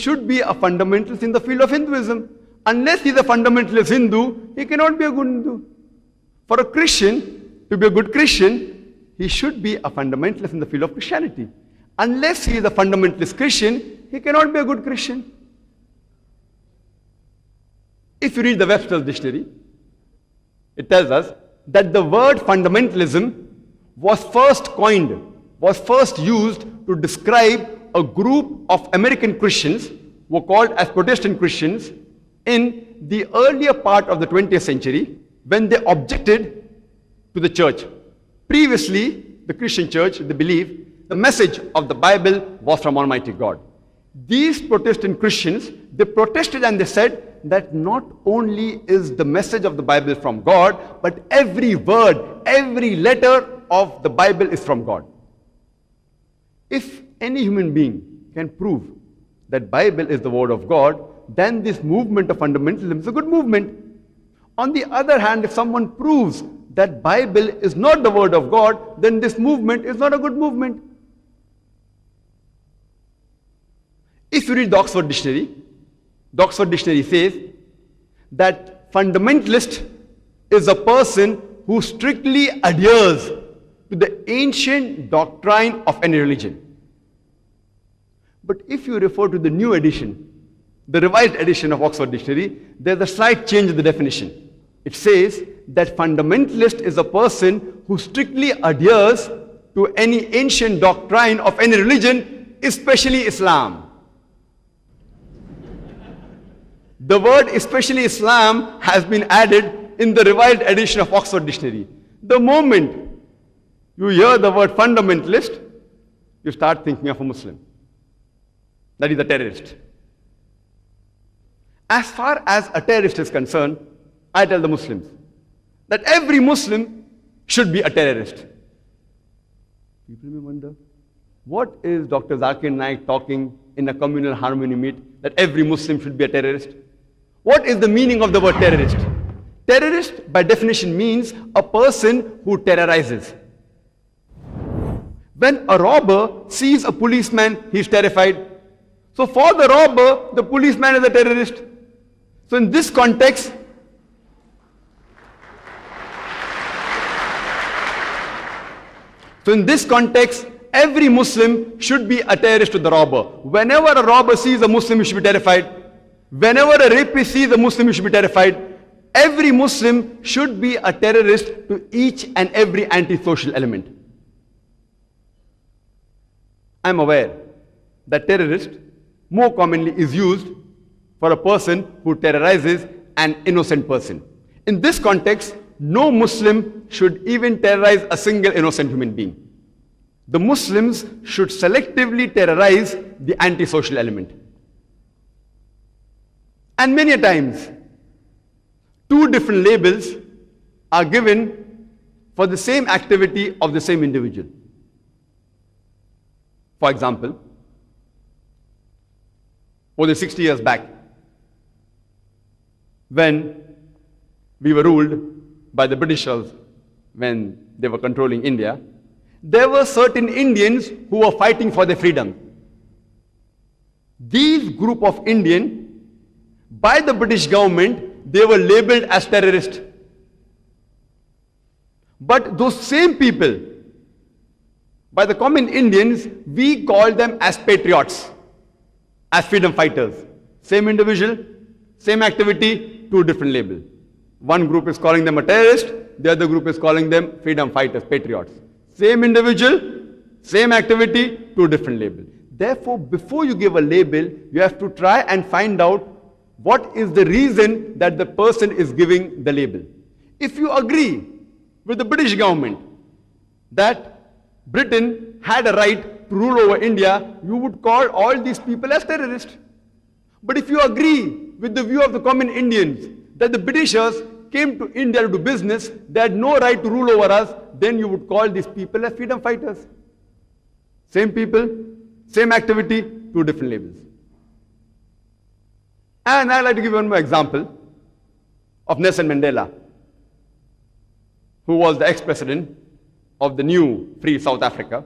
should be a fundamentalist in the field of Hinduism. Unless he's a fundamentalist Hindu, he cannot be a good Hindu. For a Christian to be a good Christian, he should be a fundamentalist in the field of Christianity. Unless he is a fundamentalist Christian, he cannot be a good Christian. If you read the Webster's dictionary, it tells us that the word fundamentalism was first coined, was first used to describe a group of American Christians who were called as Protestant Christians in the earlier part of the 20th century when they objected to the church. Previously, the Christian church, they believed the message of the Bible was from Almighty God. These Protestant Christians, they protested and they said that not only is the message of the Bible from God, but every word, every letter of the Bible is from God. If any human being can prove that Bible is the word of God, then this movement of fundamentalism is a good movement. On the other hand, if someone proves that Bible is not the word of God, then this movement is not a good movement. If you read the Oxford Dictionary says that fundamentalist is a person who strictly adheres to the ancient doctrine of any religion. But if you refer to the new edition, the revised edition of Oxford Dictionary, there's a slight change in the definition. It says that fundamentalist is a person who strictly adheres to any ancient doctrine of any religion, especially Islam. The word especially Islam has been added in the revised edition of Oxford Dictionary. The moment you hear the word fundamentalist, you start thinking of a Muslim. That is a terrorist. As far as a terrorist is concerned, I tell the Muslims that every Muslim should be a terrorist. People may wonder, what is Dr. Zakir Naik talking in a communal harmony meet that every Muslim should be a terrorist? What is the meaning of the word terrorist? Terrorist, by definition, means a person who terrorizes. When a robber sees a policeman, he is terrified. So for the robber, the policeman is a terrorist. So in this context, every Muslim should be a terrorist to the robber. Whenever a robber sees a Muslim, he should be terrified. Whenever a rapist sees a Muslim, he should be terrified. Every Muslim should be a terrorist to each and every anti-social element. I am aware that terrorist more commonly is used for a person who terrorizes an innocent person. In this context, no Muslim should even terrorize a single innocent human being. The Muslims should selectively terrorize the antisocial element. And many a times, two different labels are given for the same activity of the same individual. For example, more than 60 years back, when we were ruled by the Britishers, when they were controlling India, there were certain Indians who were fighting for their freedom. These group of Indians, by the British government, they were labeled as terrorists. But those same people, by the common Indians, we call them as patriots, as freedom fighters. Same individual, same activity, two different labels. One group is calling them a terrorist, the other group is calling them freedom fighters, patriots. Same individual, same activity, two different labels. Therefore, before you give a label, you have to try and find out what is the reason that the person is giving the label. If you agree with the British government that Britain had a right to rule over India, you would call all these people as terrorists. But if you agree with the view of the common Indians that the Britishers came to India to do business, they had no right to rule over us, then you would call these people as freedom fighters. Same people, same activity, two different labels. And I'd like to give one more example of Nelson Mandela, who was the ex-president of the new free South Africa.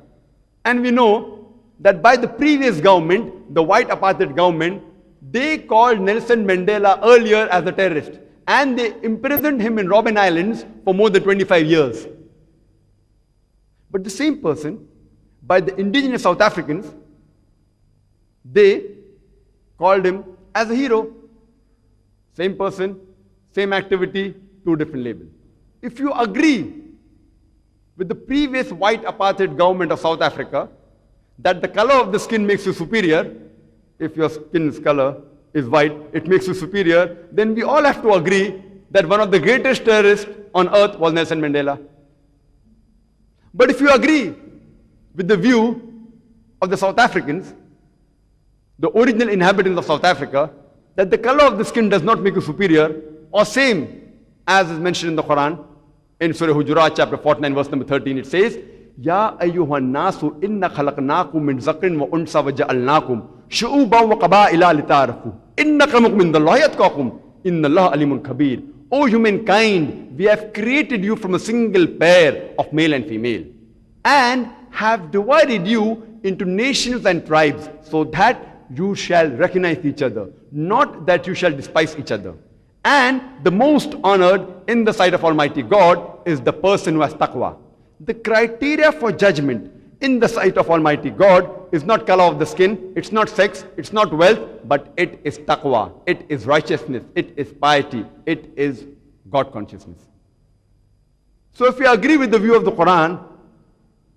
And we know that by the previous government, the white apartheid government, they called Nelson Mandela earlier as a terrorist, and they imprisoned him in Robben Islands for more than 25 years. But the same person, by the indigenous South Africans, they called him as a hero. Same person, same activity, two different labels. If you agree with the previous white apartheid government of South Africa that the color of the skin makes you superior, if your skin's color is white, it makes you superior, then we all have to agree that one of the greatest terrorists on earth was Nelson Mandela. But if you agree with the view of the South Africans, the original inhabitants of South Africa, that the color of the skin does not make you superior, or same as is mentioned in the Quran, in Surah Hujurat, chapter 49, verse number 13, it says, Ya ayyuhan nasu inna khalaqnakum min zakrin wa unsa wa ja'alnakum shu'uban wa qaba'ila lita'arafu inna akramakum indallahi atqakum innallaha alimun kabir. O humankind, we have created you from a single pair of male and female, and have divided you into nations and tribes, so that you shall recognize each other, not that you shall despise each other. And the most honored in the sight of Almighty God is the person who has taqwa. The criteria for judgment in the sight of Almighty God is not color of the skin, it's not sex, it's not wealth, but it is taqwa, it is righteousness, it is piety, it is God consciousness. So if we agree with the view of the Quran,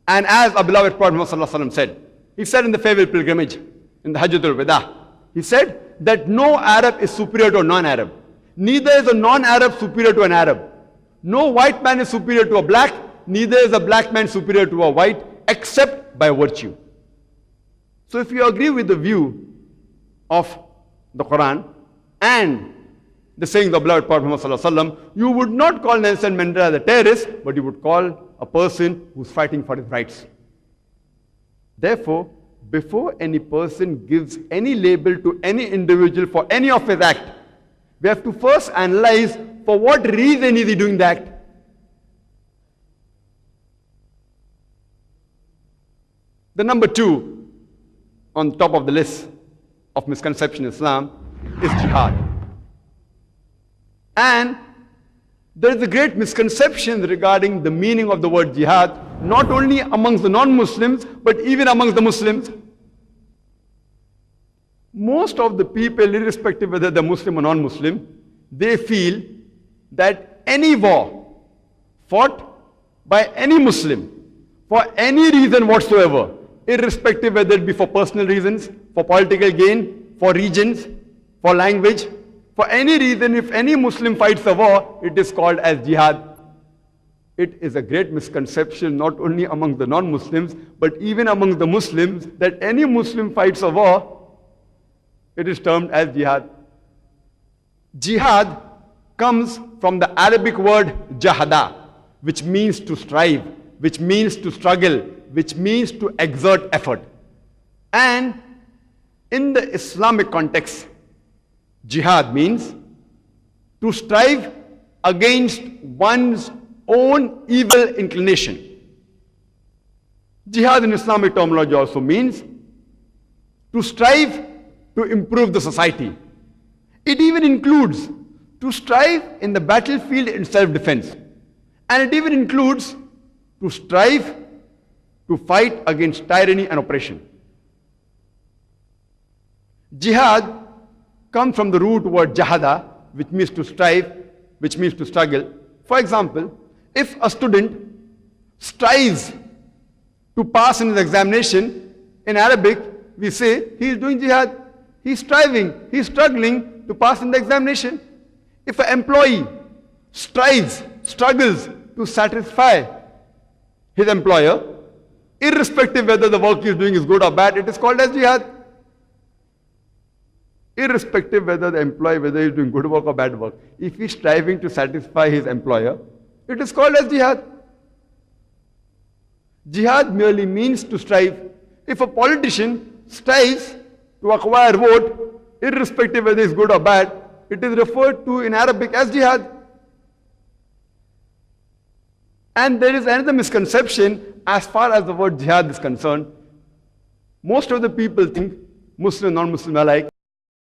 and as our beloved Prophet Muhammad said, he said in the farewell pilgrimage, in the Hajjatul Wada, he said that no Arab is superior to a non-Arab. Neither is a non-Arab superior to an Arab. No white man is superior to a black, neither is a black man superior to a white, except by virtue. So if you agree with the view of the Quran and the saying of the beloved Prophet Muhammad, you would not call Nelson Mandela the terrorist, but you would call a person who's fighting for his rights. Therefore, before any person gives any label to any individual for any of his act, we have to first analyze for what reason is he doing the act. The number 2 on top of the list of misconception in Islam is jihad. And there is a great misconception regarding the meaning of the word jihad, not only amongst the non-Muslims, but even amongst the Muslims. Most of the people, irrespective whether they're Muslim or non-Muslim, they feel that any war fought by any Muslim for any reason whatsoever, irrespective whether it be for personal reasons, for political gain, for regions, for language, for any reason, if any Muslim fights a war, it is called as jihad. It is a great misconception not only among the non-Muslims, but even among the Muslims, that any Muslim fights a war, it is termed as jihad. Jihad comes from the Arabic word jahada, which means to strive, which means to struggle, which means to exert effort. And in the Islamic context, jihad means to strive against one's own evil inclination. Jihad in Islamic terminology also means to strive to improve the society. It even includes to strive in the battlefield in self-defense. And it even includes to strive to fight against tyranny and oppression. Jihad comes from the root word jahada, which means to strive, which means to struggle. For example, if a student strives to pass in his examination, in Arabic, we say he is doing jihad. He is striving, he is struggling to pass in the examination. If an employee strives, struggles to satisfy his employer, irrespective whether the work he is doing is good or bad, it is called as jihad. Irrespective whether the employee, whether he is doing good work or bad work, if he is striving to satisfy his employer, it is called as jihad. Jihad merely means to strive. If a politician strives to acquire vote, irrespective whether it's good or bad, it is referred to in Arabic as jihad. And there is another misconception as far as the word jihad is concerned. Most of the people think, Muslim, non-Muslim alike,